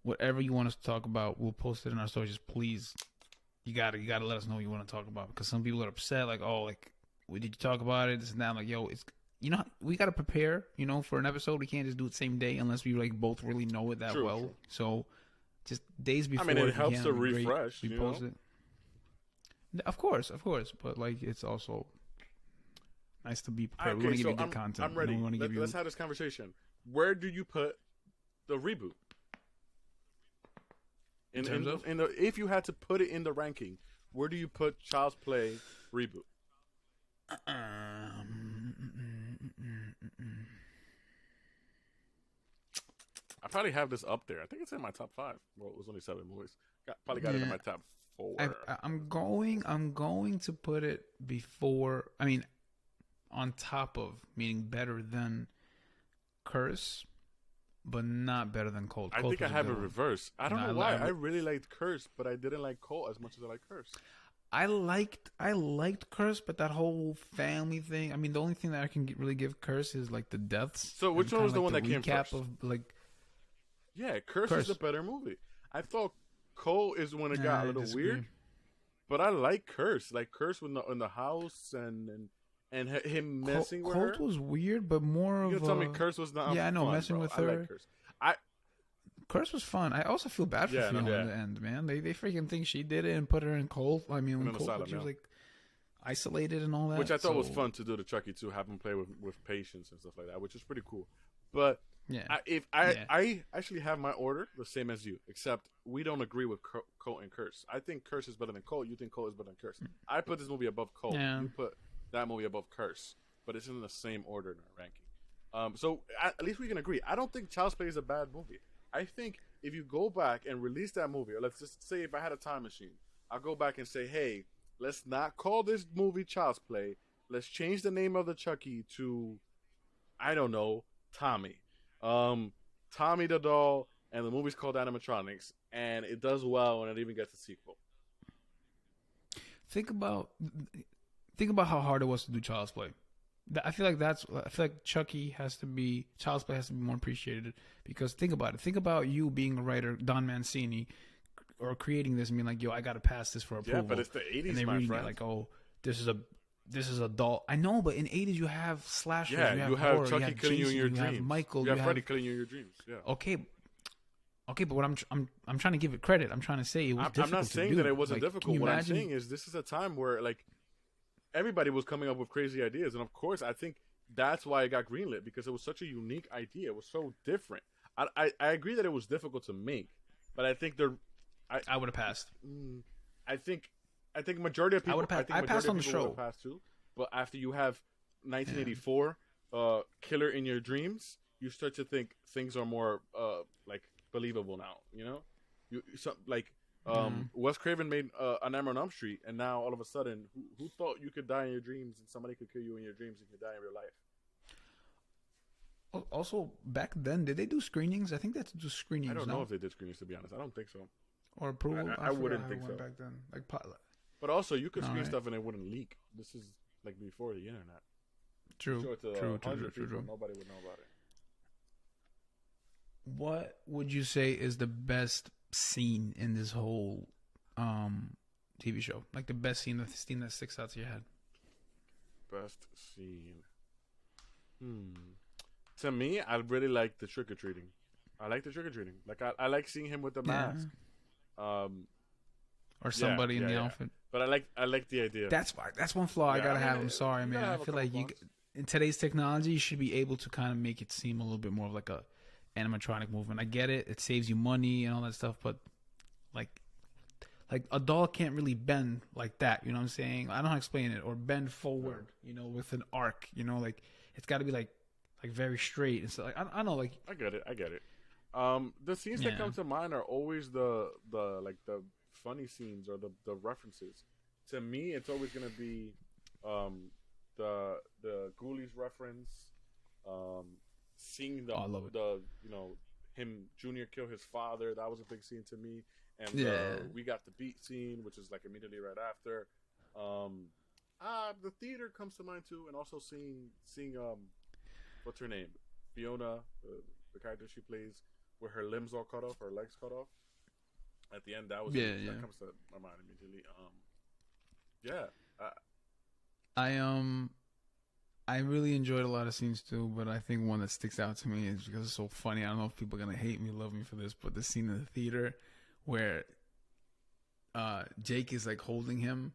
whatever you want us to talk about, we'll post it in our stories. Just please, you gotta let us know what you want to talk about, because some people are upset. Like, oh, like, did you talk about it? This and that. I'm like, yo, it's. You know, we gotta prepare. You know, for an episode, we can't just do it the same day unless we like both really know it that True, well. true. So, just days before. I mean, it if you helps can, to it'd be great. refresh. We You post know? it. Of course, but like it's also nice to be prepared. We Okay, want to give so you good content. I'm ready. We want to give you. Let's have this conversation. Where do you put the reboot? In terms of? If you had to put it in the ranking, where do you put Child's Play reboot? I probably have this up there. I think it's in my top 5. Well, it was only 7 movies. Probably got it in my top 4. I'm going to put it before. I mean, on top of, meaning better than Curse, but not better than Cold. I think I have it reversed. I don't know why. I really liked Curse, but I didn't like Cold as much as I like Curse. I liked Curse, but that whole family thing. I mean, the only thing that I can really give Curse is like the deaths. So which one was the one that came recap first? of like. Yeah, Curse is a better movie. I thought Cole is when it got a little weird, but I like Curse. Like Curse in the house and him messing with her. Colt was weird, but more of. You tell me Curse was not. Yeah, I know, fun, messing bro. with I her. like Curse. Curse was fun. I also feel bad for Fiona in the end, man. They freaking think she did it and put her in Cold. I mean, when Cold, she was like isolated and all that, which I thought was fun to do to Chucky too. Have him play with patients and stuff like that, which is pretty cool. But yeah, I actually have my order the same as you, except we don't agree with Colt and Curse. I think Curse is better than Colt. You think Colt is better than Curse. I put this movie above Colt. Yeah. You put that movie above Curse, but it's in the same order in our ranking. So at least we can agree. I don't think Child's Play is a bad movie. I think if you go back and release that movie, or let's just say if I had a time machine, I'll go back and say, hey, let's not call this movie Child's Play. Let's change the name of the Chucky to, I don't know, Tommy. Tommy the doll, and the movie's called Animatronics, and it does well, and it even gets a sequel. Think about how hard it was to do Child's Play. I feel like Chucky Child's Play has to be more appreciated, because think about it. Think about you being a writer, Don Mancini, or creating this and being like, yo, I got to pass this for approval. Yeah, but it's the 80s, and they my reading friend. it like, oh, this is a this is adult. I know, but in 80s you have slashers, Yeah, you have horror, Chucky you have killing you in Jason, your you dreams. have Michael, you have Freddy killing you in your dreams. Yeah. Okay, but what I'm trying to give it credit. I'm trying to say it was difficult. I'm not saying to do. that it wasn't Like, difficult. What I'm saying is this is a time where like everybody was coming up with crazy ideas, and of course, I think that's why it got greenlit because it was such a unique idea. It was so different. I agree that it was difficult to make, but I think I would have passed. I think majority of people. I passed on the show. Passed too, but after you have 1984, Killer in Your Dreams, you start to think things are more like believable now. You know, Wes Craven made A Nightmare on Elm Street, and now all of a sudden, who thought you could die in your dreams and somebody could kill you in your dreams and you could die in real life? Also, back then, did they do screenings? I think that's just screenings. I don't know if they did screenings, to be honest. I don't think so. Or approval? I wouldn't think so. Back then. Like, but also, you could screen stuff and it wouldn't leak. This is like before the internet. True. Show it to True. people, nobody would know about it. What would you say is the best scene in this whole TV show? Like the best scene, the scene that sticks out to your head? Best scene. To me, I really like the trick or treating. I like the trick or treating. Like I like seeing him with the mask. Or somebody in the outfit. But I like the idea. That's one flaw I gotta have. I'm sorry, man. I feel like in today's technology, you should be able to kind of make it seem a little bit more of like a animatronic movement. I get it; it saves you money and all that stuff, but like a doll can't really bend like that. You know what I'm saying? I don't know how to explain it. Or bend forward, you know, with an arc. You know, like it's got to be like very straight. And so like I don't know, like I get it. The scenes that come to mind are always the funny scenes or the references. To me, it's always gonna be the Ghoulies reference. Seeing the you know him Junior kill his father, that was a big scene to me. And we got the beat scene, which is like immediately right after. The theater comes to mind too, and also seeing what's her name, Fiona, the character she plays, with her limbs all cut off, her legs cut off. At the end, that comes to my mind immediately. I really enjoyed a lot of scenes too, but I think one that sticks out to me is because it's so funny. I don't know if people are gonna hate me, love me for this, but the scene in the theater where Jake is like holding him,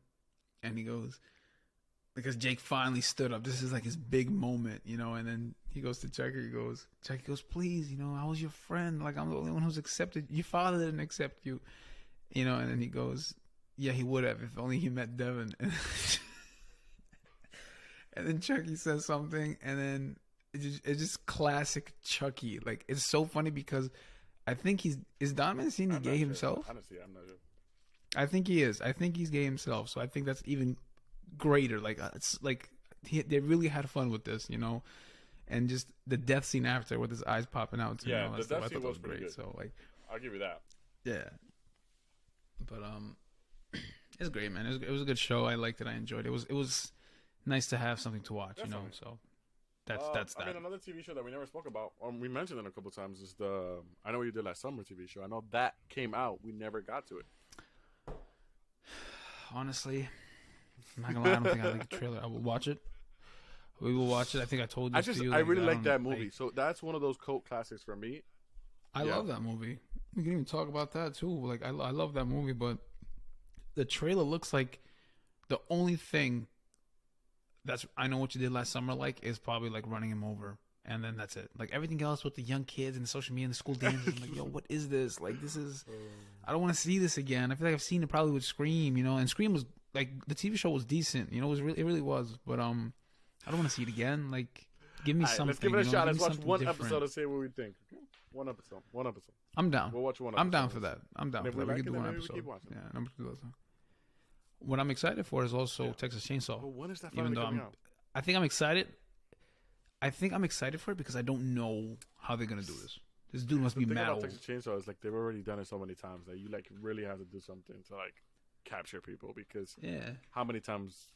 and he goes, because Jake finally stood up. This is like his big moment, you know. And then he goes to Chucky. Chucky goes, please, you know, I was your friend. Like, I'm the only one who's accepted. Your father didn't accept you, you know. And then he goes, yeah, he would have if only he met Devin. And then Chucky says something, and then it's just classic Chucky. Like, it's so funny because I think is Don Mancini gay himself? Honestly, I'm not sure. I think he is. I think he's gay himself. So I think that's even greater. Like it's like they really had fun with this, you know. And just the death scene after with his eyes popping out too. Yeah, the death scene was great. Good. So like, I'll give you that. Yeah. But it's great, man. It was a good show. I liked it. I enjoyed it. It was nice to have something to watch, Definitely. You know. So that's that. I mean, another TV show that we never spoke about, we mentioned it a couple times, is the I Know What You Did Last Summer TV show. I know that came out. We never got to it. Honestly, I'm not gonna lie. I don't think I like the trailer. I will watch it. We will watch it. I think I told you. I really like that movie. So that's one of those cult classics for me. I love that movie. We can even talk about that too. Like I love that movie, but the trailer looks like the only thing that's I Know What You Did Last Summer like is probably like running him over, and then that's it. Like everything else with the young kids and the social media and the school dances, I'm like, yo, what is this? Like this is. I don't want to see this again. I feel like I've seen it probably with Scream, you know, and Scream was like the TV show was decent, you know, it really was, but I don't want to see it again. Like, give me something. Let's give it a shot. Let's watch one different. episode and say what we think. Okay? One episode. I'm down. We'll watch one episode. I'm down for that. I'm down for that. We can do one episode. Yeah, number 2. What I'm excited for is also Texas Chainsaw. Well, when is that finally coming out? I think I'm excited. I think I'm excited for it because I don't know how they're gonna do this. This dude must be mad. The thing about Texas Chainsaw is like they've already done it so many times that you like really have to do something to like capture people, because how many times,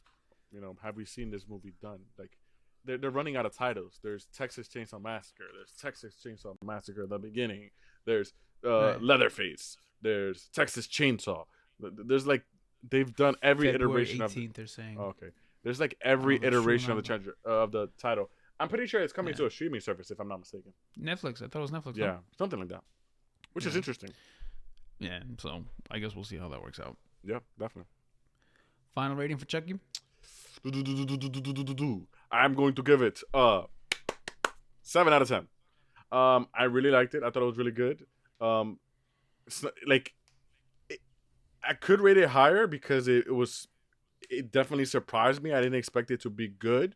you know, have we seen this movie done? Like they're running out of titles. There's Texas Chainsaw Massacre. There's Texas Chainsaw Massacre at the beginning. There's Leatherface. There's Texas Chainsaw. There's like they've done every February iteration 18th, of. They're saying. Oh, okay, There's like every Oh, iteration true, of the title. I'm pretty sure it's coming yeah. to a streaming service if I'm not mistaken. Netflix. I thought it was Netflix. Yeah, Huh? something like that, which is Yeah. interesting. Yeah. So I guess we'll see how that works out. Yeah, definitely. Final rating for Chucky? I'm going to give it 7 out of 10. I really liked it. I thought it was really good. It's like I could rate it higher because it definitely surprised me. I didn't expect it to be good,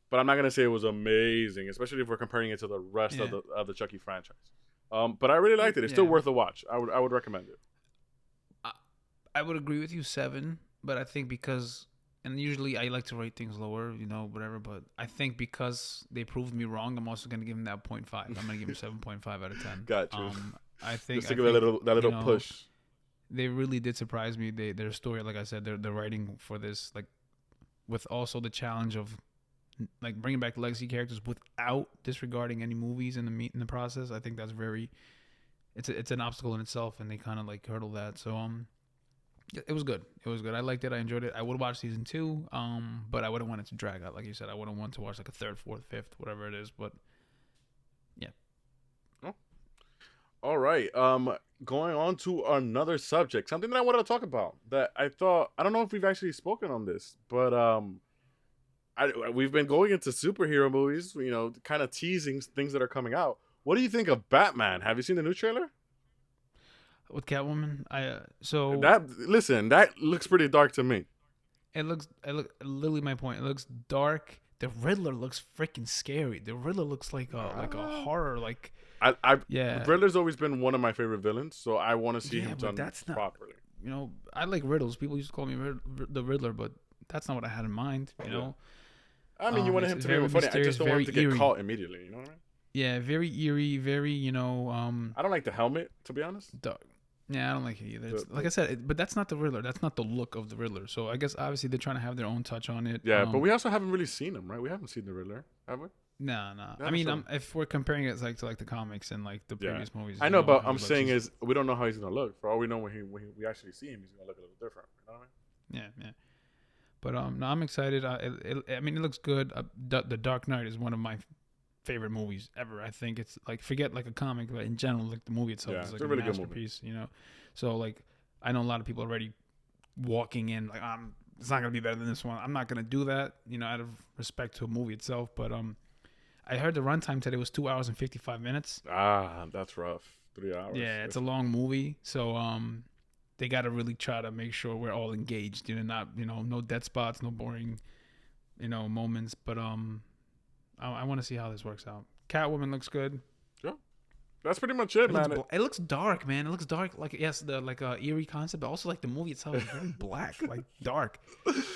but I'm not gonna say it was amazing, especially if we're comparing it to the rest of the Chucky franchise. But I really liked it. It's still worth a watch. I would recommend it. I would agree with you 7, but I think because, and usually I like to rate things lower, whatever. But I think because they proved me wrong, I'm also gonna give them that 0.5. I'm gonna give them 7.5 out of 10. Gotcha. I think just to give it that little push. They really did surprise me. Their story, like I said, the writing for this, like, with also the challenge of like bringing back legacy characters without disregarding any movies in the process. I think that's it's an obstacle in itself, and they kind of like hurdle that. So it was good. It was good. I liked it. I enjoyed it. I would watch season 2, but I wouldn't want it to drag out. Like you said, I wouldn't want to watch like a 3rd, 4th, 5th, whatever it is. But yeah. Oh. All right. Going on to another subject, something that I wanted to talk about. That I don't know if we've actually spoken on this, but we've been going into superhero movies. Kind of teasing things that are coming out. What do you think of Batman? Have you seen the new trailer? With Catwoman, that looks pretty dark to me. It looks literally my point. It looks dark. The Riddler looks freaking scary. The Riddler looks like a horror. Like Riddler's always been one of my favorite villains, so I want to see him done properly. I like riddles. People used to call me the Riddler, but that's not what I had in mind. You know. I mean, you wanted him to be funny. I just don't want him to get caught immediately. You know what I mean? Yeah, very eerie. Very I don't like the helmet, to be honest. Dark. Yeah, I don't like it either. Like I said, but that's not the Riddler. That's not the look of the Riddler. So I guess obviously they're trying to have their own touch on it. Yeah, but we also haven't really seen him, right? We haven't seen the Riddler, have we? No. I mean, if we're comparing it to like the comics and like the previous movies, I know, but I'm saying is we don't know how he's gonna look. For all we know, when we actually see him, he's gonna look a little different. You know what I mean? Yeah. But no, I'm excited. I mean, it looks good. The Dark Knight is one of my favorite movies ever. I think it's like, forget like a comic, but in general, like the movie itself is like a really masterpiece. So like I know a lot of people already walking in like it's not gonna be better than this one. I'm not gonna do that, out of respect to a movie itself. But I heard the runtime today was 2 hours and 55 minutes. That's rough. 3 hours. Yeah, it's a long movie. So they got to really try to make sure we're all engaged. Not no dead spots, no boring moments. But I want to see how this works out. Catwoman looks good. Yeah, that's pretty much it, man. It looks dark, man. It looks dark. Like eerie concept, but also like the movie itself is very black, like dark.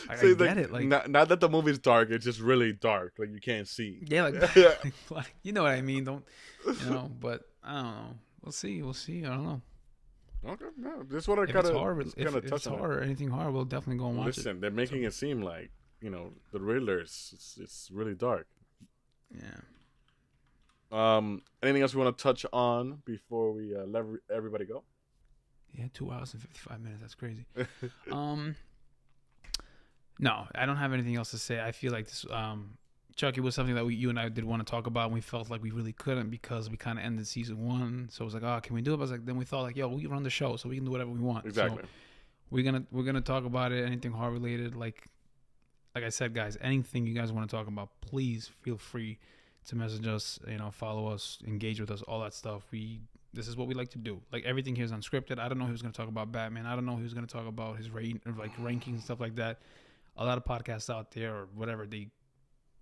I get it. Like not that the movie's dark, it's just really dark. Like you can't see. Yeah, like you know what I mean. Don't But I don't know. We'll see. I don't know. Okay, no, this is what I kind of if it's horror or anything horror, we'll definitely go and watch it. Listen, they're making it seem like the Riddler it's really dark. Yeah. Anything else we want to touch on before we let everybody go? Yeah, 2 hours and 55 minutes. That's crazy. No, I don't have anything else to say. I feel like this Chucky was something that you and I did want to talk about, and we felt like we really couldn't because we kind of ended season 1. So it was like, can we do it? But then we thought like, we run the show, so we can do whatever we want. Exactly. So we're gonna talk about it. Anything horror related, like I said, guys, anything you guys want to talk about, please feel free to message us. Follow us, engage with us, all that stuff. This is what we like to do. Like everything here is unscripted. I don't know who's gonna talk about Batman. I don't know who's gonna talk about his rankings and stuff like that. A lot of podcasts out there or whatever, they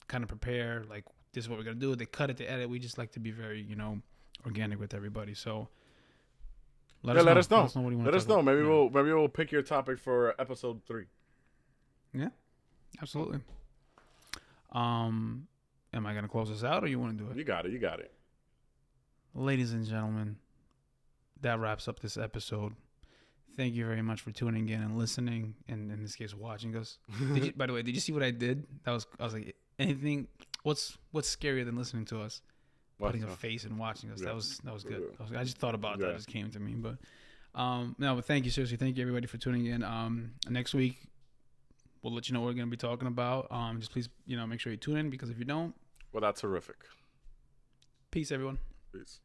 kind of prepare like this is what we're gonna do. They cut it, they edit. We just like to be very organic with everybody. So let us know. Let us know. Maybe we'll pick your topic for episode 3. Yeah, absolutely. Am I gonna close this out or you want to do it? You got it. Ladies and gentlemen, that wraps up this episode. Thank you very much for tuning in and listening, and in this case, watching us. By the way, did you see what I did? I was like, anything? What's scarier than listening to us? Putting a face and watching us. Yeah. That was good. I just thought about that. It just came to me. But no, but thank you, seriously. Thank you everybody for tuning in. Next week We'll let you know what we're going to be talking about. Just please, make sure you tune in, because if you don't, Well, that's horrific. peace, everyone. Peace.